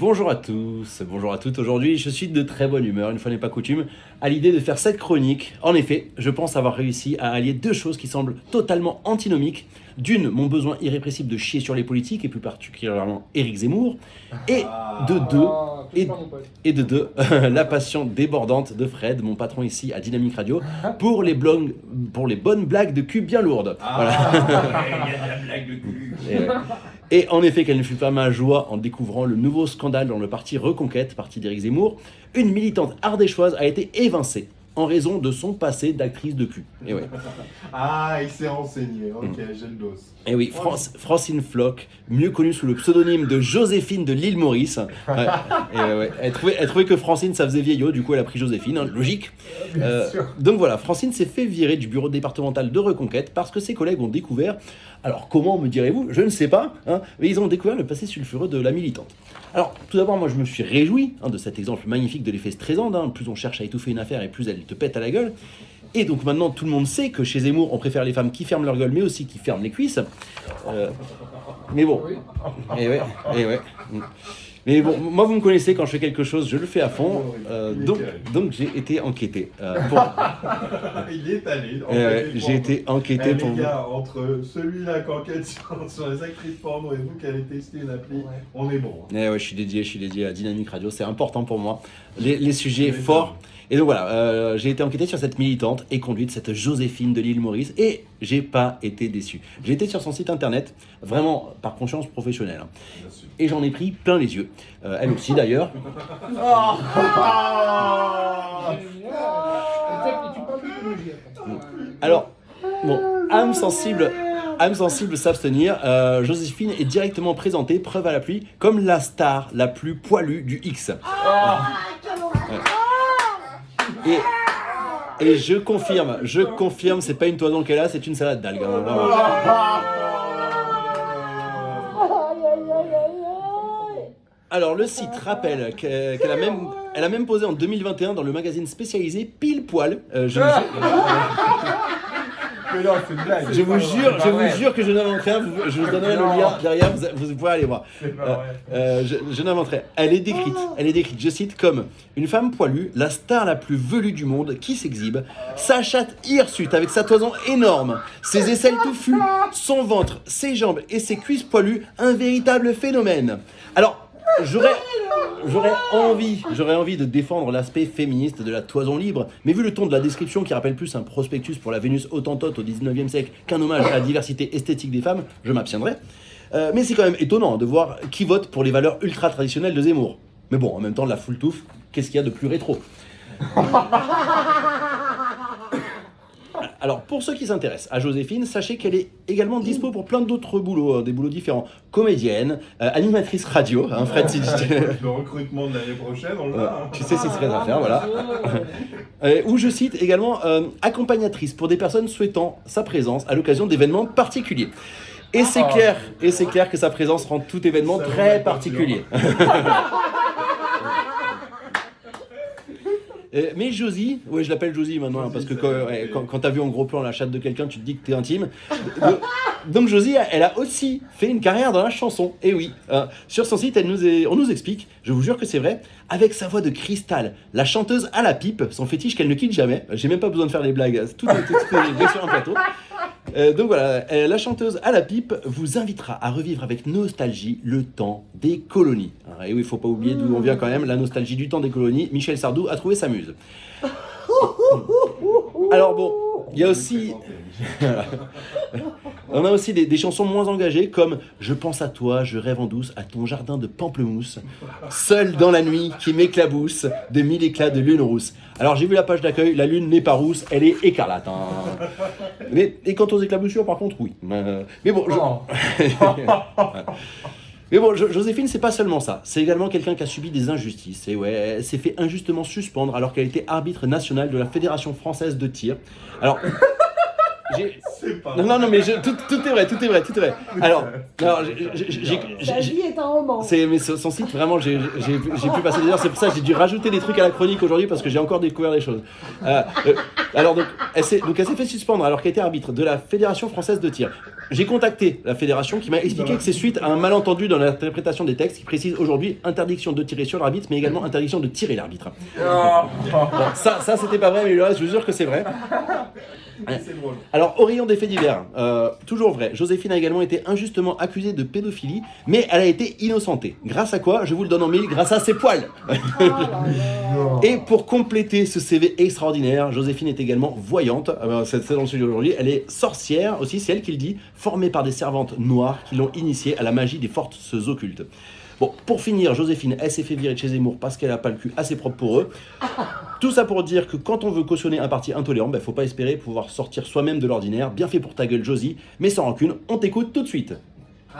Bonjour à tous, bonjour à toutes. Aujourd'hui, je suis de très bonne humeur, une fois n'est pas coutume, à l'idée de faire cette chronique. En effet, je pense avoir réussi à allier deux choses qui semblent totalement antinomiques. D'une, mon besoin irrépressible de chier sur les politiques, et plus particulièrement Éric Zemmour. Et de deux, et, et de deux, la passion débordante de Fred, mon patron ici à Dynamique Radio, pour les bonnes blagues de cul bien lourdes. Voilà. Il y a de la blague de cul. Et en effet, quelle ne fut pas ma joie en découvrant le nouveau scandale dans le parti Reconquête, parti d'Éric Zemmour. Une militante ardéchoise a été évincée en raison de son passé d'actrice de cul. Et ouais. Ah, il s'est renseigné. Ok, j'ai le dos. Et oui, Francine Floch, mieux connue sous le pseudonyme de Joséphine de l'île Maurice. Ouais. Elle trouvait que Francine ça faisait vieillot, du coup elle a pris Joséphine, hein, logique. Donc voilà, Francine s'est fait virer du bureau départemental de Reconquête parce que ses collègues ont découvert, alors comment me direz-vous, je ne sais pas, hein, mais ils ont découvert le passé sulfureux de la militante. Alors tout d'abord, moi je me suis réjoui de cet exemple magnifique de l'effet Streisand, hein, plus on cherche à étouffer une affaire et plus elle te pète à la gueule. Et donc maintenant tout le monde sait que chez Zemmour on préfère les femmes qui ferment leur gueule mais aussi qui ferment les cuisses. Mais bon, et ouais. Mais bon, moi vous me connaissez, quand je fais quelque chose, je le fais à fond. Donc j'ai été enquêté. Il est allé. J'ai été enquêté pour les gars, entre celui-là qui enquête sur les actrices porno et vous qui allez tester une appli, on est bon. Ouais, je suis dédié à Dynamique Radio, c'est important pour moi. Les sujets forts. Et donc voilà, j'ai été enquêté sur cette militante et conduite, cette Joséphine de l'île Maurice, et j'ai pas été déçu. J'ai été sur son site internet, vraiment par conscience professionnelle, hein, et j'en ai pris plein les yeux. Elle aussi d'ailleurs. Alors, bon, âme sensible s'abstenir, Joséphine est directement présentée, preuve à l'appui, comme la star la plus poilue du X. Et je confirme, c'est pas une toison qu'elle a, c'est une salade d'algues. Hein, alors le site rappelle qu'elle a même posé en 2021 dans le magazine spécialisé Pile Poil. Mais non, c'est une blague. Je vous jure que je n'invente rien. Je vous donnerai le lien derrière, vous pouvez aller voir. Je n'invente rien. Elle est décrite, je cite, comme une femme poilue, la star la plus velue du monde qui s'exhibe, sa chatte hirsute avec sa toison énorme, ses aisselles touffues, son ventre, ses jambes et ses cuisses poilues, un véritable phénomène. Alors, j'aurais envie de défendre l'aspect féministe de la toison libre, mais vu le ton de la description qui rappelle plus un prospectus pour la Vénus hottentote au 19e siècle qu'un hommage à la diversité esthétique des femmes, je m'abstiendrai. Mais c'est quand même étonnant de voir qui vote pour les valeurs ultra traditionnelles de Zemmour. Mais bon, en même temps, la foule touffe, qu'est-ce qu'il y a de plus rétro ? Alors, pour ceux qui s'intéressent à Joséphine, sachez qu'elle est également dispo pour plein d'autres boulots, des boulots différents. Comédienne, animatrice radio, hein, Fred, si le recrutement de l'année prochaine, on l'a. tu sais ce qu'il serait à faire, voilà. Ou je cite également accompagnatrice pour des personnes souhaitant sa présence à l'occasion d'événements particuliers. Et c'est clair que sa présence rend tout événement très particulier. Mais Josie, ouais, je l'appelle Josie maintenant, hein, parce que quand t'as vu en gros plan la chatte de quelqu'un, tu te dis que t'es intime. Donc Josie, elle a aussi fait une carrière dans la chanson. Et oui, sur son site, on nous explique, je vous jure que c'est vrai, avec sa voix de cristal, la chanteuse à la pipe, son fétiche qu'elle ne quitte jamais. J'ai même pas besoin de faire les blagues, tout est sur un plateau. Donc voilà, la chanteuse à la pipe vous invitera à revivre avec nostalgie le temps des colonies. Et oui, il faut pas oublier d'où on vient quand même, la nostalgie du temps des colonies. Michel Sardou a trouvé sa muse. Alors bon, il y a aussi... On a aussi des chansons moins engagées comme « Je pense à toi, je rêve en douce, à ton jardin de pamplemousse, seul dans la nuit qui m'éclabousse de mille éclats de lune rousse ». Alors j'ai vu la page d'accueil, la lune n'est pas rousse, elle est écarlate. Hein. Et quant aux éclaboussures, par contre, oui. Mais bon, Joséphine, c'est pas seulement ça. C'est également quelqu'un qui a subi des injustices. Et ouais, elle s'est fait injustement suspendre alors qu'elle était arbitre nationale de la Fédération française de tir. Alors... C'est pas Non, mais tout est vrai, tout est vrai. Alors Sa vie est un roman. mais son site, vraiment, j'ai pu passer des heures. C'est pour ça que j'ai dû rajouter des trucs à la chronique aujourd'hui parce que j'ai encore découvert des choses. Alors, donc, elle s'est fait suspendre alors qu'elle était arbitre de la Fédération française de tir. J'ai contacté la fédération qui m'a expliqué que c'est suite à un malentendu dans l'interprétation des textes qui précise aujourd'hui interdiction de tirer sur l'arbitre, mais également interdiction de tirer l'arbitre. Bon, ça c'était pas vrai, mais le reste, je vous jure que c'est vrai. C'est drôle. Alors, au rayon des faits divers, toujours vrai, Joséphine a également été injustement accusée de pédophilie, mais elle a été innocentée. Grâce à quoi? Je vous le donne en mille, grâce à ses poils. Et pour compléter ce CV extraordinaire, Joséphine est également voyante, c'est dans le sujet d'aujourd'hui, elle est sorcière aussi, c'est elle qui le dit, formée par des servantes noires qui l'ont initiée à la magie des forces occultes. Bon, pour finir, Joséphine, elle s'est fait virer de chez Zemmour parce qu'elle n'a pas le cul assez propre pour eux. Tout ça pour dire que quand on veut cautionner un parti intolérant, faut pas espérer pouvoir sortir soi-même de l'ordinaire. Bien fait pour ta gueule, Josie, mais sans rancune, on t'écoute tout de suite.